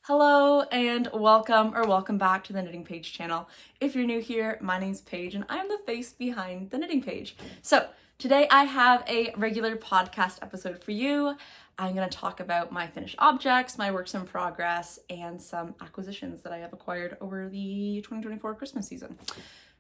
Hello and welcome back to the Knitting Page channel. If you're new here, my name's Paige and I am the face behind the Knitting Page. So today I have a regular podcast episode for you. I'm going to talk about my finished objects, my works in progress, and some acquisitions that I have acquired over the 2024 Christmas season.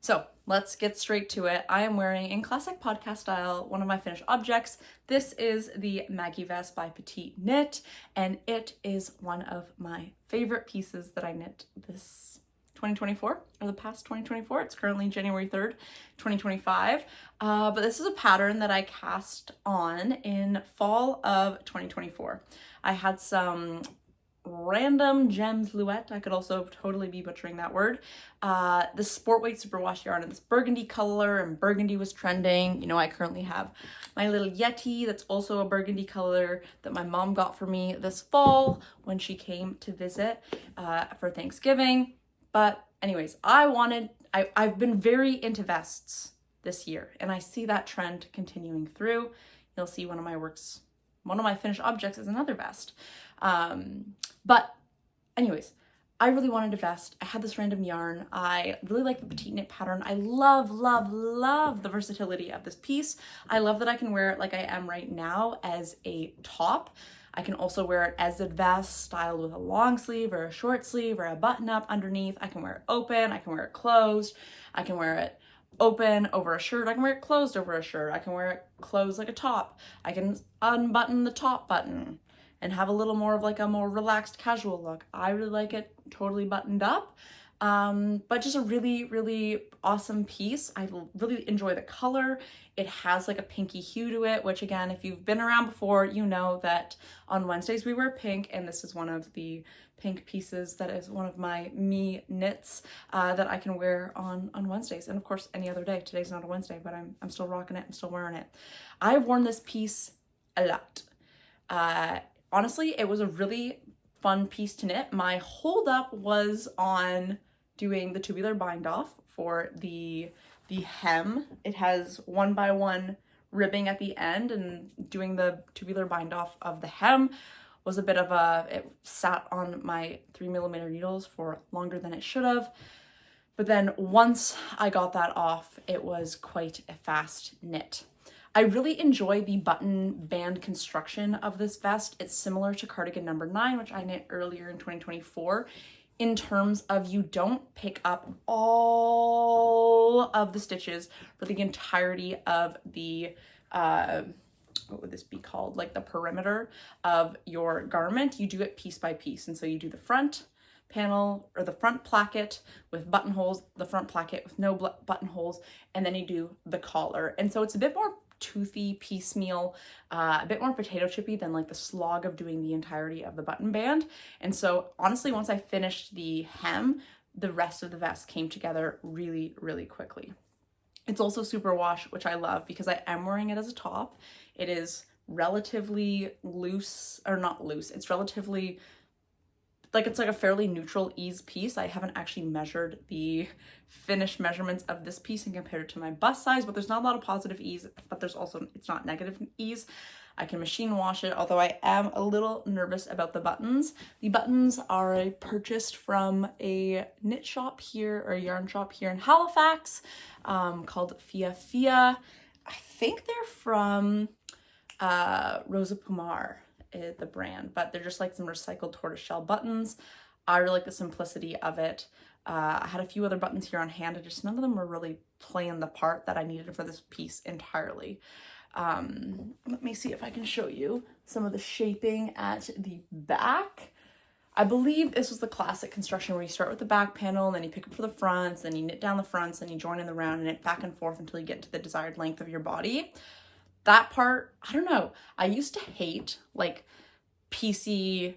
So let's get straight to it. I am wearing, in classic podcast style, one of my finished objects. This is the Maggie Vest by Petite Knit, and it is one of my favorite pieces that I knit this 2024, or the past 2024. It's currently January 3rd, 2025. But this is a pattern that I cast on in fall of 2024. I had some random gems luette. I could also totally be butchering that word. The sport weight superwash yarn in this burgundy color, and burgundy was trending. You know, I currently have my little Yeti that's also a burgundy color that my mom got for me this fall when she came to visit for Thanksgiving. But anyways, I've been very into vests this year, and I see that trend continuing through. You'll see one of my finished objects is another vest. But anyways, I really wanted a vest. I had this random yarn. I really like the Petite Knit pattern. I love, love, love the versatility of this piece. I love that I can wear it like I am right now as a top. I can also wear it as a vest styled with a long sleeve or a short sleeve or a button up underneath. I can wear it open. I can wear it closed. I can wear it open over a shirt. I can wear it closed over a shirt. I can wear it closed like a top. I can unbutton the top button and have a little more of like a more relaxed casual look. I really like it totally buttoned up. But just a really, really awesome piece. I really enjoy the color. It has like a pinky hue to it, which again, if you've been around before, you know that on Wednesdays we wear pink, and this is one of the pink pieces that is one of my me knits that I can wear on Wednesdays. And of course, any other day. Today's not a Wednesday, but I'm still rocking it. I'm still wearing it. I've worn this piece a lot. Honestly, it was a really fun piece to knit. My holdup was on doing the tubular bind off for the hem. It has 1x1 ribbing at the end, and doing the tubular bind off of the hem was a bit of it sat on my 3mm needles for longer than it should have. But then once I got that off, it was quite a fast knit. I really enjoy the button band construction of this vest. It's similar to cardigan number 9, which I knit earlier in 2024, in terms of you don't pick up all of the stitches for the entirety of the, what would this be called? Like the perimeter of your garment. You do it piece by piece. And so you do the front panel or the front placket with buttonholes, the front placket with no buttonholes, and then you do the collar. And so it's a bit more toothy, piecemeal, a bit more potato chippy than like the slog of doing the entirety of the button band. And so honestly, once I finished the hem, the rest of the vest came together really, really quickly. It's also super wash, which I love because I am wearing it as a top. It is relatively loose, or not loose, it's relatively it's like a fairly neutral ease piece. I haven't actually measured the finished measurements of this piece and compared it to my bust size, but there's not a lot of positive ease, but there's also, it's not negative ease. I can machine wash it, although I am a little nervous about the buttons. The buttons are purchased from a knit shop here, or a yarn shop here in Halifax, called Fia Fia. I think they're from Rosa Pumar, the brand, but they're just like some recycled tortoiseshell buttons. I really like the simplicity of it. I had a few other buttons here on hand, and just none of them were really playing the part that I needed for this piece entirely. Let me see if I can show you some of the shaping at the back. I believe this was the classic construction where you start with the back panel, and then you pick up for the fronts, then you knit down the fronts, then you join in the round and knit back and forth until you get to the desired length of your body. That part, I don't know. I used to hate like PC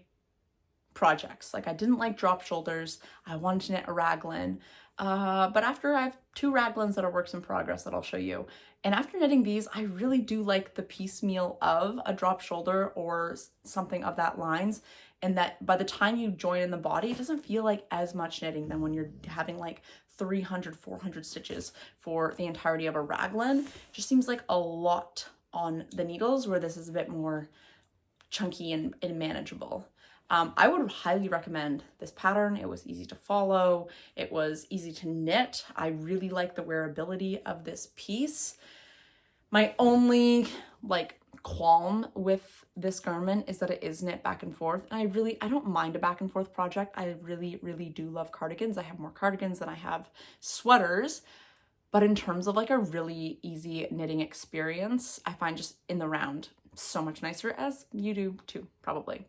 projects. Like I didn't like drop shoulders. I wanted to knit a raglan. But after I have 2 raglans that are works in progress that I'll show you. And after knitting these, I really do like the piecemeal of a drop shoulder or something of that lines. And that by the time you join in the body, it doesn't feel like as much knitting than when you're having like 300, 400 stitches for the entirety of a raglan. It just seems like a lot on the needles, where this is a bit more chunky and manageable. I would highly recommend this pattern. It was easy to follow. It was easy to knit. I really like the wearability of this piece. My only like qualm with this garment is that it is knit back and forth. And I don't mind a back and forth project. I really, really do love cardigans. I have more cardigans than I have sweaters. But in terms of like a really easy knitting experience, I find just in the round so much nicer, as you do too, probably.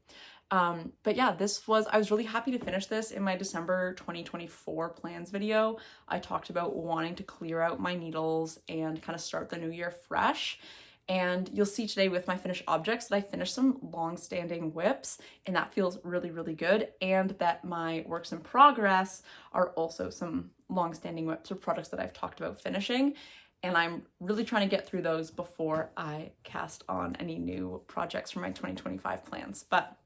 But yeah, I was really happy to finish this. In my December 2024 plans video, I talked about wanting to clear out my needles and kind of start the new year fresh. And you'll see today with my finished objects that I finished some long-standing whips, and that feels really, really good. And that my works in progress are also some long-standing whips or products that I've talked about finishing. And I'm really trying to get through those before I cast on any new projects for my 2025 plans. But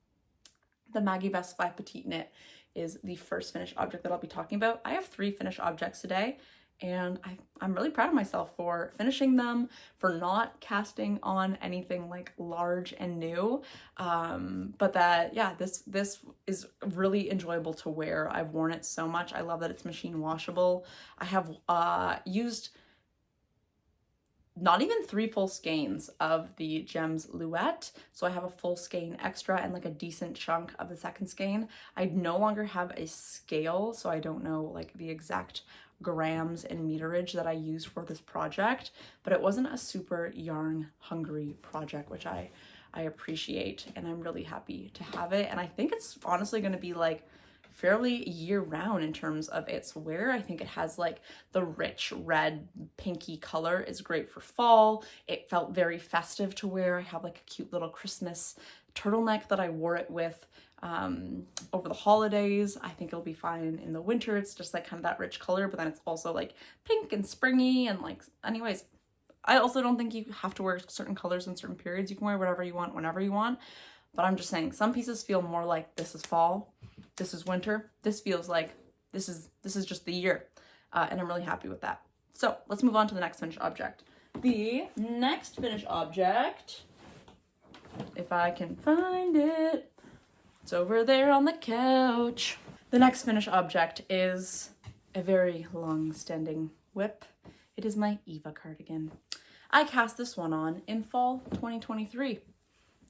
the Maggie Vest 5 Petite Knit is the first finished object that I'll be talking about. I have 3 finished objects today, and I'm really proud of myself for finishing them, for not casting on anything like large and new. But that, yeah, this is really enjoyable to wear. I've worn it so much. I love that it's machine washable. I have used not even 3 full skeins of the Gems Luette. So I have a full skein extra and like a decent chunk of the second skein. I no longer have a scale, so I don't know like the exact grams and meterage that I used for this project, but it wasn't a super yarn hungry project, which I appreciate, and I'm really happy to have it. And I think it's honestly going to be like fairly year round in terms of its wear. I think it has like the rich red pinky color is great for fall. It felt very festive to wear. I have like a cute little Christmas turtleneck that I wore it with over the holidays. I think it'll be fine in the winter. It's just like kind of that rich color, but then it's also like pink and springy, and like, anyways, I also don't think you have to wear certain colors in certain periods. You can wear whatever you want, whenever you want. But I'm just saying, some pieces feel more like this is fall, this is winter. This feels like this is just the year. And I'm really happy with that. So let's move on to the next finished object. The next finished object, if I can find it, it's over there on the couch. The next finished object is a very long-standing whip. It is my Eva cardigan. I cast this one on in fall 2023.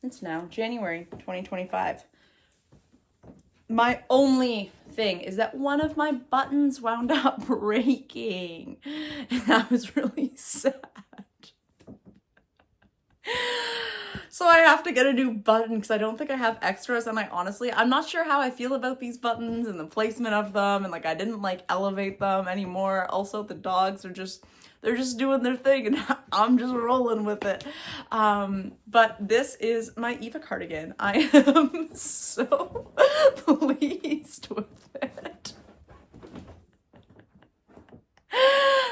It's now January 2025. My only thing is that one of my buttons wound up breaking, and that was really sad. So I have to get a new button because I don't think I have extras, and I'm not sure how I feel about these buttons and the placement of them, and like I didn't like elevate them anymore. Also, the dogs are they're just doing their thing, and I'm just rolling with it. But this is my Eva cardigan. I am so pleased with it.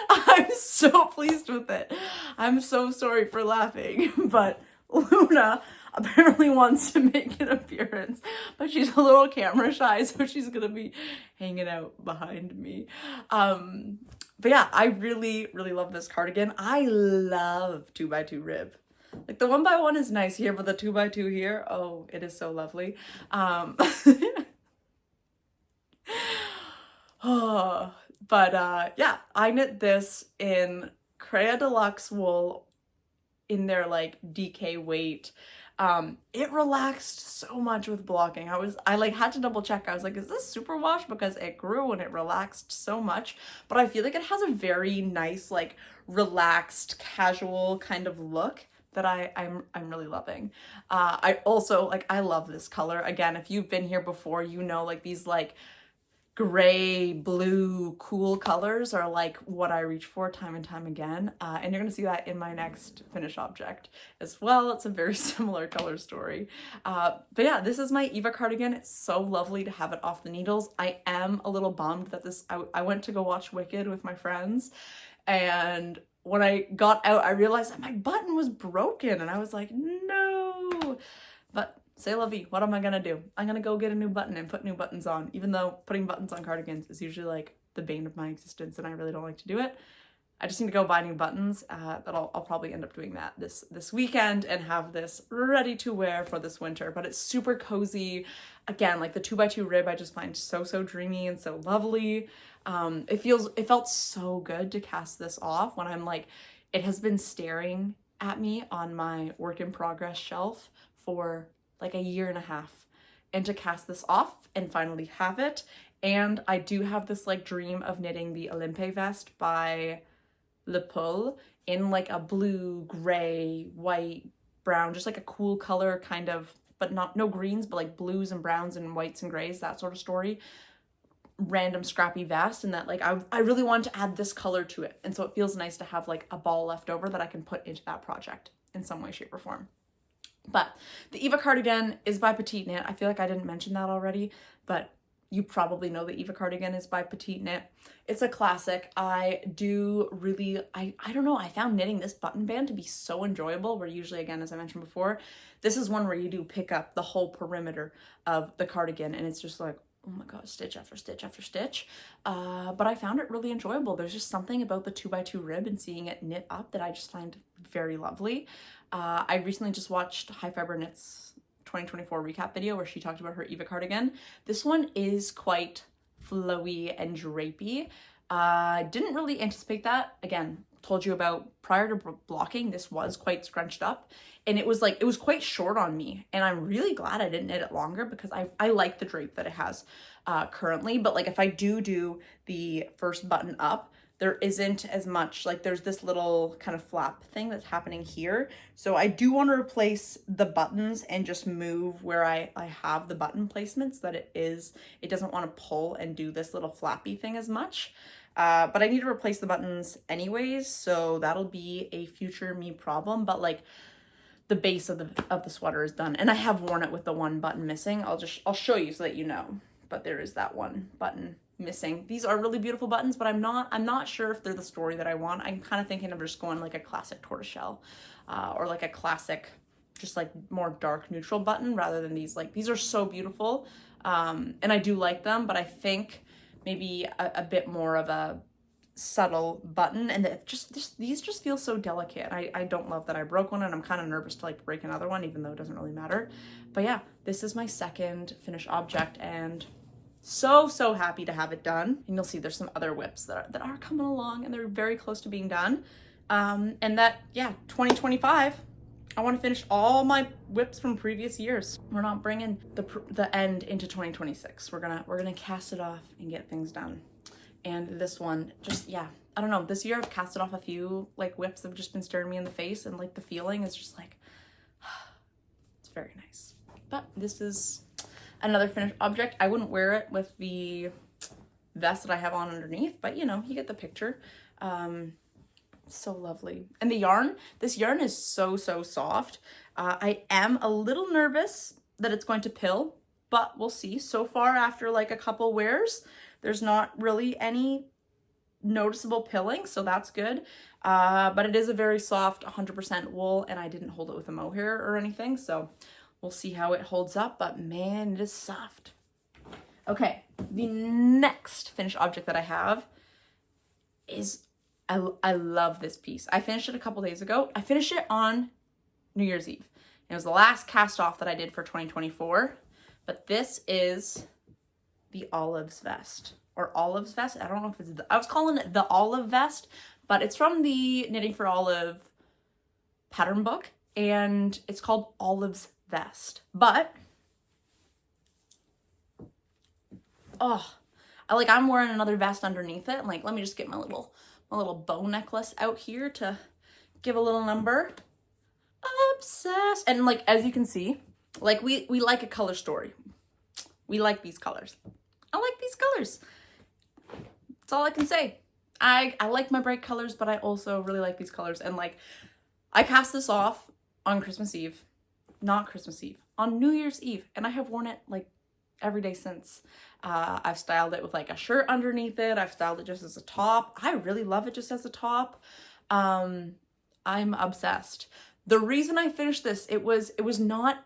I'm so pleased with it. I'm so sorry for laughing, but Luna apparently wants to make an appearance, but she's a little camera shy, so she's gonna be hanging out behind me. But yeah, I really, really love this cardigan. I love 2x2 rib. Like the 1x1 is nice here, but the 2x2 here, oh, it is so lovely. Yeah, I knit this in Crea Deluxe wool in their like DK weight. It relaxed so much with blocking. I like had to double check. I was like, is this superwash? Because it grew and it relaxed so much, but I feel like it has a very nice, like relaxed, casual kind of look that I'm really loving. I also like, I love this color. Again, if you've been here before, you know, like these like gray, blue, cool colors are like what I reach for time and time again. And you're gonna see that in my next finished object as well. It's a very similar color story. But yeah, this is my Eva cardigan. It's so lovely to have it off the needles. I am a little bummed that I went to go watch Wicked with my friends, and when I got out, I realized that my button was broken, and I was like, no. But c'est la vie. What am I gonna do? I'm gonna go get a new button and put new buttons on, even though putting buttons on cardigans is usually like the bane of my existence and I really don't like to do it. I just need to go buy new buttons. That I'll probably end up doing that this weekend and have this ready to wear for this winter. But it's super cozy. Again, like the 2x2 rib I just find so dreamy and so lovely. It felt so good to cast this off when I'm like, it has been staring at me on my work in progress shelf for like a year and a half, and to cast this off and finally have it. And I do have this like dream of knitting the Olympe vest by Le Pull in like a blue, gray, white, brown, just like a cool color kind of, but no greens, but like blues and browns and whites and grays, that sort of story. Random scrappy vest, and that like I really wanted to add this color to it, and so it feels nice to have like a ball left over that I can put into that project in some way, shape, or form. But the Eva Cardigan is by Petite Knit. I feel like I didn't mention that already, but you probably know that Eva Cardigan is by Petite Knit. It's a classic. I don't know, I found knitting this button band to be so enjoyable, where usually, again, as I mentioned before, this is one where you do pick up the whole perimeter of the cardigan, and it's just like, oh my god, stitch after stitch after stitch. But I found it really enjoyable. There's just something about the 2x2 rib and seeing it knit up that I just find very lovely. I recently just watched High Fiber Knits 2024 recap video where she talked about her Eva cardigan. This one is quite flowy and drapey. Didn't really anticipate that. Again, told you about prior to blocking, this was quite scrunched up, and it was quite short on me, and I'm really glad I didn't knit it longer because I like the drape that it has currently. But like if I do the first button up, there isn't as much, like there's this little kind of flap thing that's happening here. So I do want to replace the buttons and just move where I have the button placements so that it doesn't want to pull and do this little flappy thing as much. But I need to replace the buttons anyways, so that'll be a future me problem. But like the base of the sweater is done, and I have worn it with the one button missing. I'll show you so that you know. But there is that one button missing. These are really beautiful buttons, but I'm not sure if they're the story that I want. I'm kind of thinking of just going like a classic tortoiseshell, or like a classic, just like more dark neutral button, rather than these. Like these are so beautiful, and I do like them, but I think maybe a bit more of a subtle button, and these just feel so delicate. I don't love that I broke one, and I'm kind of nervous to like break another one, even though it doesn't really matter. But yeah, this is my second finished object, and so happy to have it done. And you'll see there's some other whips that are coming along, and they're very close to being done. And that, yeah, 2025, I want to finish all my whips from previous years. We're not bringing the end into 2026. We're gonna cast it off and get things done. And this one, just, yeah, I don't know. This year I've casted off a few like whips that have just been staring me in the face, and like the feeling is just like, it's very nice. But this is another finished object. I wouldn't wear it with the vest that I have on underneath, but you know, you get the picture. So lovely. And the yarn, this yarn is so soft. I am a little nervous that it's going to pill, but we'll see. So far, after like a couple wears, there's not really any noticeable pilling, so that's good. But it is a very soft 100% wool, and I didn't hold it with a mohair or anything, so we'll see how it holds up, but man, it is soft. Okay, the next finished object that I have is, I love this piece. I finished it a couple days ago. I finished it on New Year's Eve. It was the last cast off that I did for 2024, but this is the Olives vest, or Olives vest. I don't know if it's I was calling it the Olive vest, but it's from the Knitting for Olive pattern book, and it's called Olives vest. But I'm wearing another vest underneath it. Like, let me just get my little bow necklace out here to give a little number. Obsessed. And like, as you can see, like we like a color story. We like these colors. I like these colors. That's all I can say. I like my bright colors, but I also really like these colors. And like, I cast this off on Christmas Eve, not Christmas Eve, on New Year's Eve, and I have worn it like every day since. I've styled it with like a shirt underneath it. I've styled it just as a top. I really love it just as a top. I'm obsessed. The reason I finished this, it was not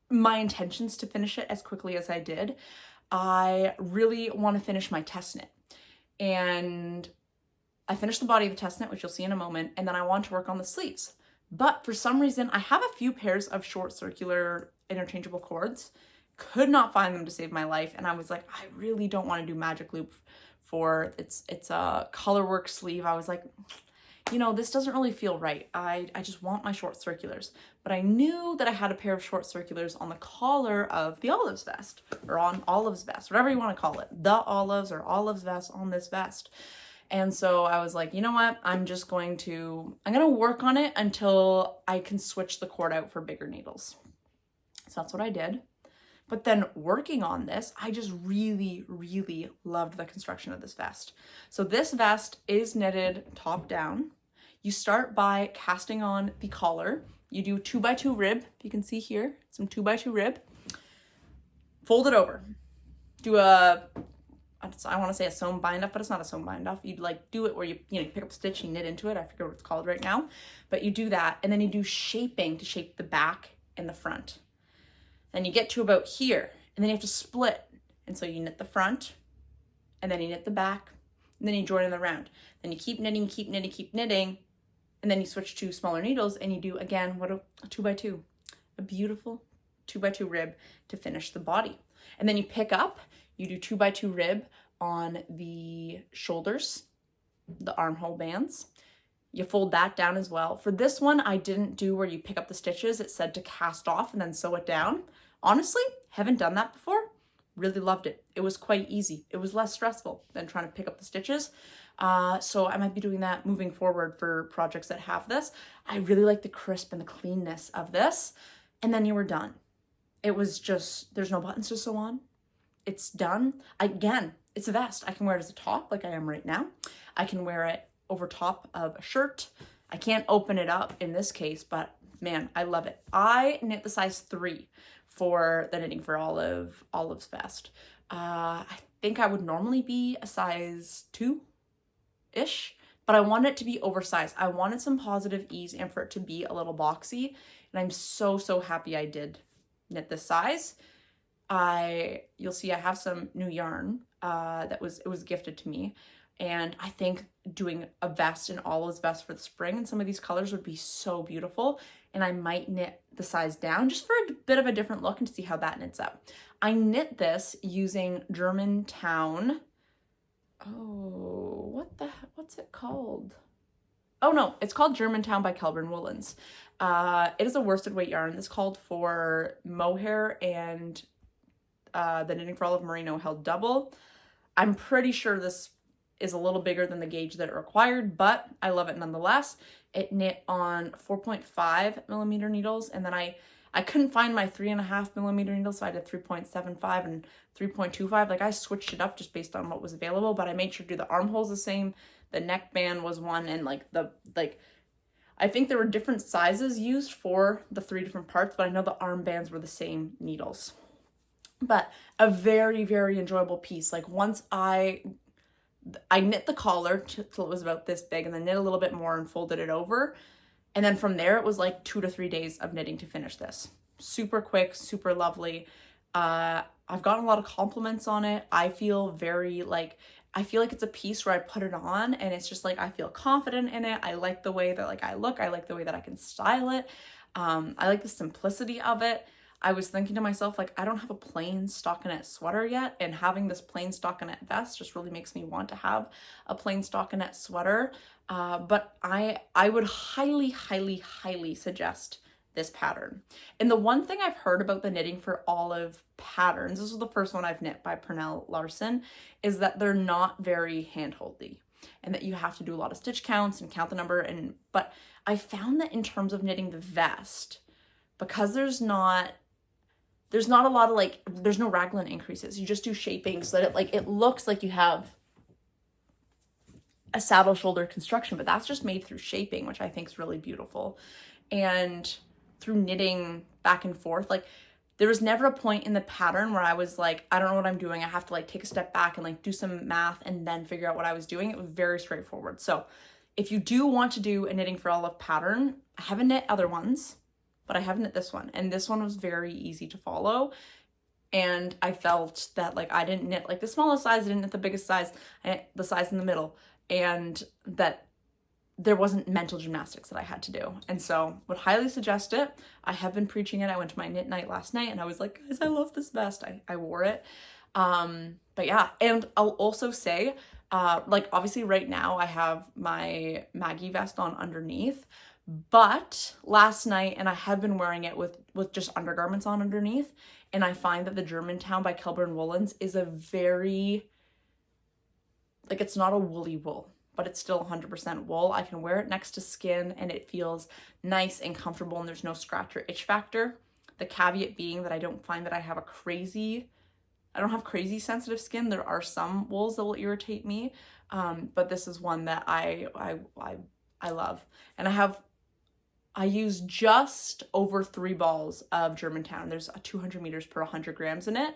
my intentions to finish it as quickly as I did. I really want to finish my test knit, and I finished the body of the test knit, which you'll see in a moment, and then I want to work on the sleeves. But for some reason, I have a few pairs of short circular interchangeable cords, could not find them to save my life, and I was like, I really don't want to do magic loop for, it's a colorwork sleeve. I was like, you know, this doesn't really feel right. I just want my short circulars. But I knew that I had a pair of short circulars on the collar of the Olive's vest, or on Olive's vest, whatever you want to call it, the Olive's or Olive's vest on this vest. And so I was like, you know what, I'm going to work on it until I can switch the cord out for bigger needles. So that's what I did. But then working on this, I just really, really loved the construction of this vest. So this vest is knitted top down. You start by casting on the collar. You do 2x2 rib. You can see here, some 2x2 rib. Fold it over. Do I want to say a sewn bind off, but it's not a sewn bind off. You'd like do it where you pick up a stitch, you knit into it. I forget what it's called right now, but you do that. And then you do shaping to shape the back and the front. Then you get to about here, and then you have to split. And so you knit the front, and then you knit the back, and then you join in the round. Then you keep knitting, keep knitting, keep knitting, and then you switch to smaller needles, and you do, again, a 2x2. A beautiful 2x2 rib to finish the body. And then you pick up, you do 2x2 rib on the shoulders, the armhole bands. You fold that down as well. For this one, I didn't do where you pick up the stitches. It said to cast off and then sew it down. Honestly, haven't done that before. Really loved it. It was quite easy. It was less stressful than trying to pick up the stitches. So I might be doing that moving forward for projects that have this. I really like the crisp and the cleanness of this. And then you were done. It was just, there's no buttons to sew on. It's done. Again, it's a vest. I can wear it as a top like I am right now. I can wear it over top of a shirt. I can't open it up in this case, but man, I love it. I knit the size 3 for the Knitting for Olive's vest. I think I would normally be a size 2-ish, but I want it to be oversized. I wanted some positive ease and for it to be a little boxy, and I'm so, so happy I did knit this size. You'll see I have some new yarn it was gifted to me, and I think doing a vest in Olive's vest for the spring and some of these colors would be so beautiful, and I might knit the size down just for a bit of a different look and to see how that knits up. I knit this using Germantown. Oh, what's it called? Oh no, it's called Germantown by Kelburn Woolens. It is a worsted weight yarn. This called for mohair and the Knitting for Olive Merino held double. I'm pretty sure this is a little bigger than the gauge that it required, but I love it nonetheless. It knit on 4.5 millimeter needles, and then I couldn't find my 3.5 millimeter needles, so I did 3.75 and 3.25. Like I switched it up just based on what was available, but I made sure to do the armholes the same. The neckband was one, and I think there were different sizes used for the 3 different parts, but I know the armbands were the same needles. But a very, very enjoyable piece. Like once I knit the collar till it was about this big, and then knit a little bit more and folded it over. And then from there, it was like 2 to 3 days of knitting to finish this. Super quick, super lovely. I've gotten a lot of compliments on it. I feel like it's a piece where I put it on and it's just like, I feel confident in it. I like the way that I look. I like the way that I can style it. I like the simplicity of it. I was thinking to myself, I don't have a plain stockinette sweater yet, and having this plain stockinette vest just really makes me want to have a plain stockinette sweater. But I would highly, highly, highly suggest this pattern. And the one thing I've heard about the Knitting for Olive patterns, this is the first one I've knit by Pernell Larson, is that they're not very hand-holdy and that you have to do a lot of stitch counts and count the number. But I found that in terms of knitting the vest, because there's not a lot of there's no raglan increases. You just do shaping so that it looks like you have a saddle shoulder construction, but that's just made through shaping, which I think is really beautiful. And through knitting back and forth, there was never a point in the pattern where I was like, I don't know what I'm doing. I have to take a step back and do some math and then figure out what I was doing. It was very straightforward. So if you do want to do a Knitting for Olive pattern, I haven't knit other ones, but I have knit this one, and this one was very easy to follow. And I felt that I didn't knit the smallest size, I didn't knit the biggest size, I knit the size in the middle. and that there wasn't mental gymnastics that I had to do. And so would highly suggest it. I have been preaching it. I went to my knit night last night and I was like, guys, I love this vest. I wore it. But yeah, and I'll also say, like obviously right now I have my Maggie vest on underneath, but last night, and I have been wearing it with just undergarments on underneath, and I find that the Germantown by Kilburn Woolens is a very, like, it's not a woolly wool, but it's still 100% wool. I can wear it next to skin and it feels nice and comfortable and there's no scratch or itch factor. The caveat being that I don't find that I don't have crazy sensitive skin. There are some wools that will irritate me, but this is one that I love. And I use just over 3 balls of Germantown. There's a 200 meters per 100 grams in it.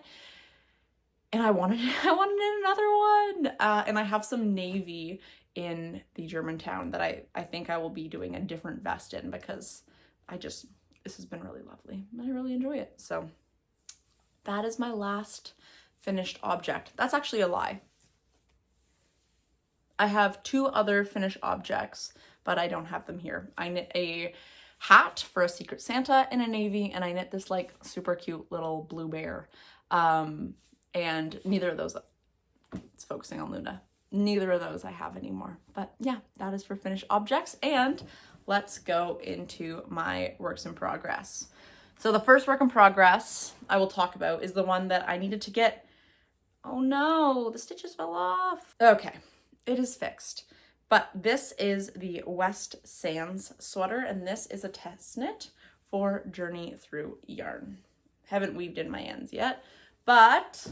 And I wanted another one. And I have some navy in the Germantown that I think I will be doing a different vest in, because this has been really lovely. I really enjoy it. So that is my last finished object. That's actually a lie. I have 2 other finished objects, but I don't have them here. I knit a hat for a Secret Santa in a navy, and I knit this like super cute little blue bear. And neither of those, it's focusing on Luna, neither of those I have anymore. But yeah, that is for finished objects. And let's go into my works in progress. So the first work in progress I will talk about is the one that I needed to get. Oh no, the stitches fell off. Okay, it is fixed. But this is the West Sands sweater, and this is a test knit for Journey Through Yarn. Haven't weaved in my ends yet, but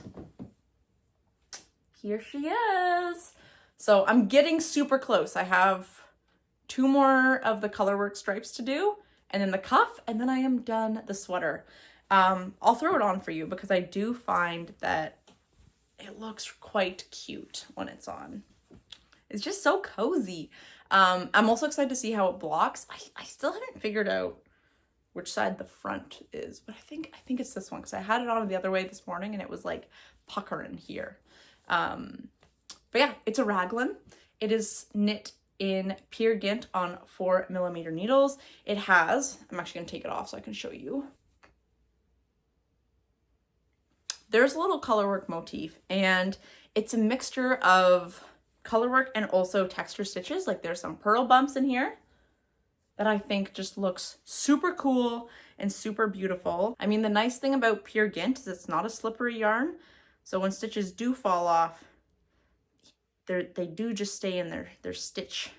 here she is. So I'm getting super close. I have 2 more of the colorwork stripes to do, and then the cuff, and then I am done the sweater. I'll throw it on for you because I do find that it looks quite cute when it's on. It's just so cozy. I'm also excited to see how it blocks. I still haven't figured out which side the front is, but I think it's this one, because I had it on the other way this morning and it was like puckering here. But yeah, it's a raglan. It is knit in Peer Gynt on 4mm needles. It has, I'm actually gonna take it off so I can show you. There's a little colorwork motif, and it's a mixture of colorwork and also texture stitches. Like there's some purl bumps in here that I think just looks super cool and super beautiful. I mean, the nice thing about Peer Gynt is it's not a slippery yarn, so when stitches do fall off, they do just stay in their stitch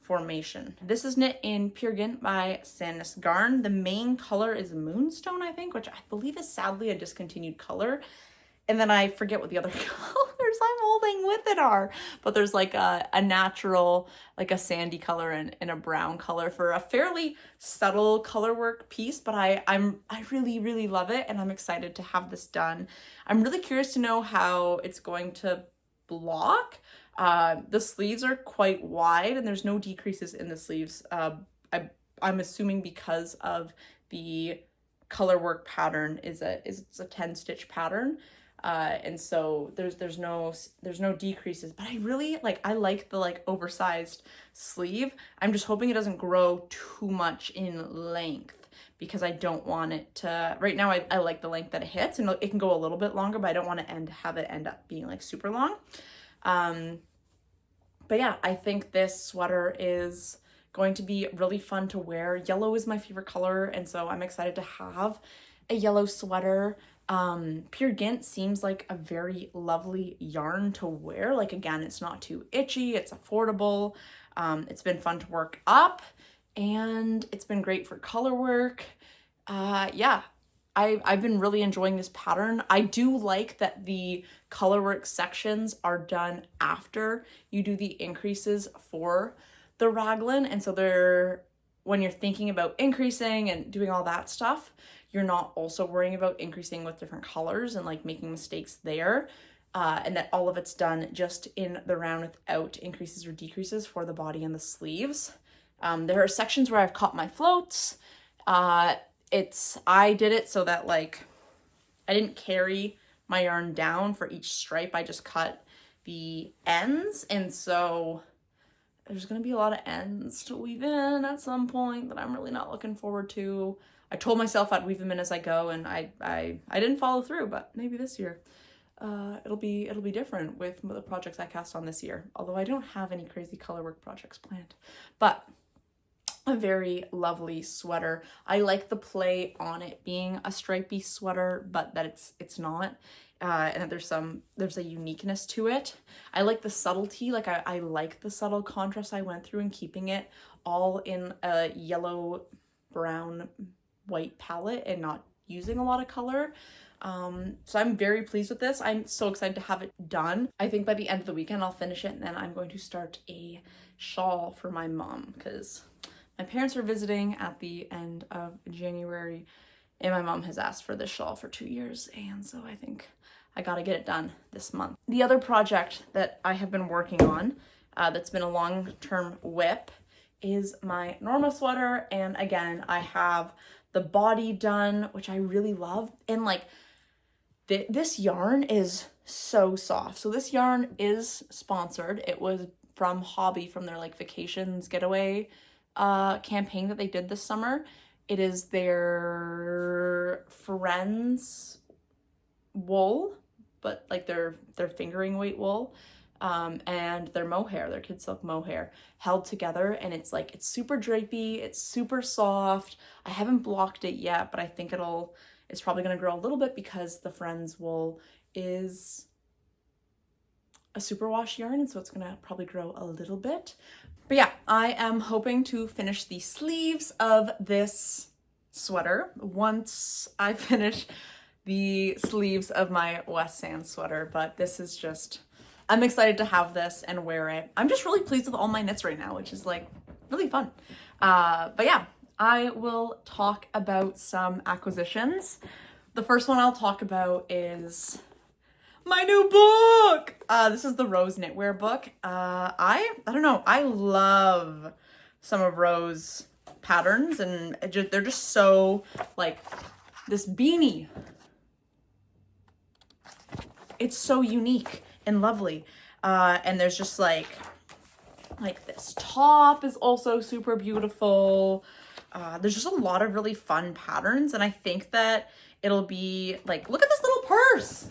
formation. This is knit in Peer Gynt by Sandnes Garn. The main color is Moonstone, I think, which I believe is sadly a discontinued color. And then I forget what the other colors I'm holding with it are. But there's like a natural, like a sandy color and a brown color for a fairly subtle color work piece. But I really, really love it, and I'm excited to have this done. I'm really curious to know how it's going to block. The sleeves are quite wide and there's no decreases in the sleeves. I'm assuming because of the color work pattern it's a 10 stitch pattern. And so there's no decreases, but I like the like oversized sleeve. I'm just hoping it doesn't grow too much in length, because I don't want it to, right now I like the length that it hits, and it can go a little bit longer, but I don't want to have it end up being like super long. But yeah, I think this sweater is going to be really fun to wear. Yellow is my favorite color, and so I'm excited to have a yellow sweater. Peer Gynt seems like a very lovely yarn to wear. Like, again, it's not too itchy, it's affordable. It's been fun to work up, and it's been great for color work. Yeah, I've been really enjoying this pattern. I do like that the colorwork sections are done after you do the increases for the raglan, and so when you're thinking about increasing and doing all that stuff, you're not also worrying about increasing with different colors and like making mistakes there, and that all of it's done just in the round without increases or decreases for the body and the sleeves. There are sections where I've caught my floats. I did it so that like I didn't carry my yarn down for each stripe. I just cut the ends, and so there's gonna be a lot of ends to weave in at some point that I'm really not looking forward to. I told myself I'd weave them in as I go, and I didn't follow through, but maybe this year it'll be different with the projects I cast on this year. Although I don't have any crazy color work projects planned, but a very lovely sweater. I like the play on it being a stripy sweater, but that it's not. And there's a uniqueness to it. I like the subtlety, like I like the subtle contrast I went through in keeping it all in a yellow, brown, white palette and not using a lot of color. So I'm very pleased with this. I'm so excited to have it done. I think by the end of the weekend I'll finish it, and then I'm going to start a shawl for my mom because my parents are visiting at the end of January, and my mom has asked for this shawl for 2 years, and so I think I gotta get it done this month. The other project that I have been working on that's been a long-term whip is my Norma sweater, and again, I have the body done, which I really love, and like this yarn is so soft. So this yarn is sponsored. It was from Hobby, from their like vacations getaway campaign that they did this summer. It is their friends wool, but like their fingering weight wool, and their mohair, their kid silk mohair held together, and it's like it's super drapey, it's super soft. I haven't blocked it yet, but I think it's probably gonna grow a little bit because the friends wool is a superwash yarn, and so it's gonna probably grow a little bit. But yeah, I am hoping to finish the sleeves of this sweater once I finish the sleeves of my West Sand sweater. But this is just, I'm excited to have this and wear it. I'm just really pleased with all my knits right now, which is like really fun. But yeah, I will talk about some acquisitions. The first one I'll talk about is my new book. This is the Rose Knitwear book. I don't know. I love some of Rose patterns, and they're just so like this beanie. It's so unique and lovely. And there's just like this top is also super beautiful. There's just a lot of really fun patterns, and I think that it'll be like, look at this little purse.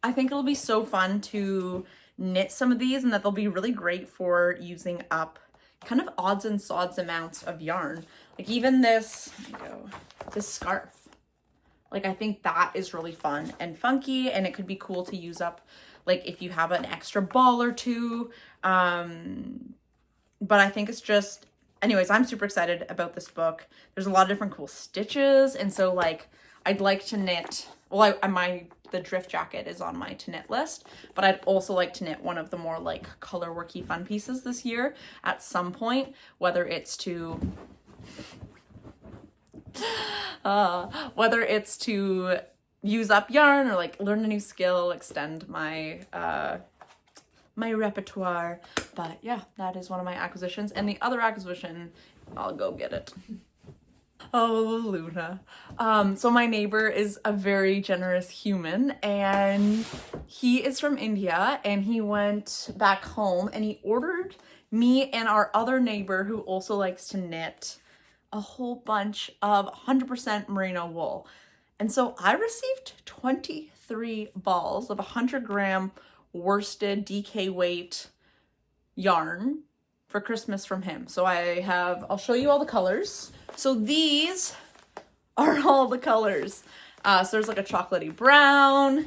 I think it'll be so fun to knit some of these, and that they'll be really great for using up kind of odds and sods amounts of yarn. Like even this, this scarf. Like I think that is really fun and funky, and it could be cool to use up like if you have an extra ball or two. But I think it's just, anyways, I'm super excited about this book. There's a lot of different cool stitches, and so like I'd like to knit, well, the drift jacket is on my to knit list, but I'd also like to knit one of the more like color worky fun pieces this year at some point, whether it's to use up yarn or like learn a new skill, extend my my repertoire. But yeah, that is one of my acquisitions. And the other acquisition, I'll go get it. Oh, Luna. So my neighbor is a very generous human, and he is from India, and he went back home and he ordered me and our other neighbor, who also likes to knit, a whole bunch of 100% merino wool. And so I received 23 balls of 100-gram worsted DK weight yarn for Christmas from him. So I'll show you all the colors. So these are all the colors. So there's like a chocolatey brown,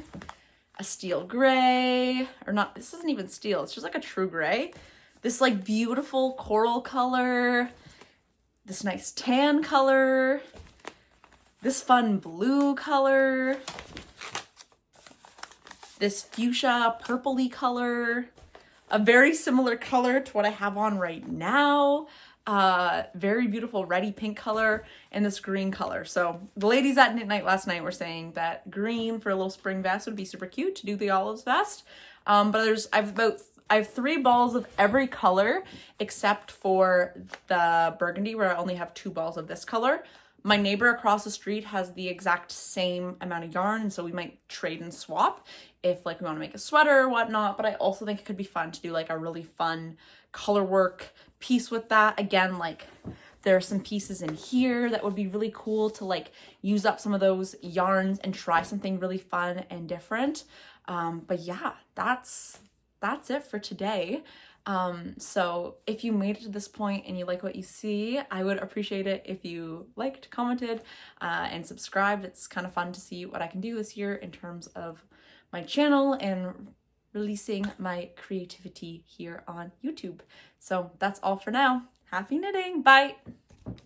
a steel gray, or not, this isn't even steel, it's just like a true gray. This like beautiful coral color, this nice tan color, this fun blue color, this fuchsia purpley color, a very similar color to what I have on right now, very beautiful reddy pink color, and this green color. So the ladies at Knit Night last night were saying that green for a little spring vest would be super cute to do the olives vest. But I have 3 balls of every color except for the burgundy, where I only have 2 balls of this color. My neighbor across the street has the exact same amount of yarn, and so we might trade and swap if like we want to make a sweater or whatnot. But I also think it could be fun to do like a really fun color work piece with that. Again, like there are some pieces in here that would be really cool to like use up some of those yarns and try something really fun and different. But yeah, that's it for today. So if you made it to this point and you like what you see, I would appreciate it if you liked, commented, and subscribed. It's kind of fun to see what I can do this year in terms of my channel and releasing my creativity here on YouTube. So that's all for now. Happy knitting. Bye.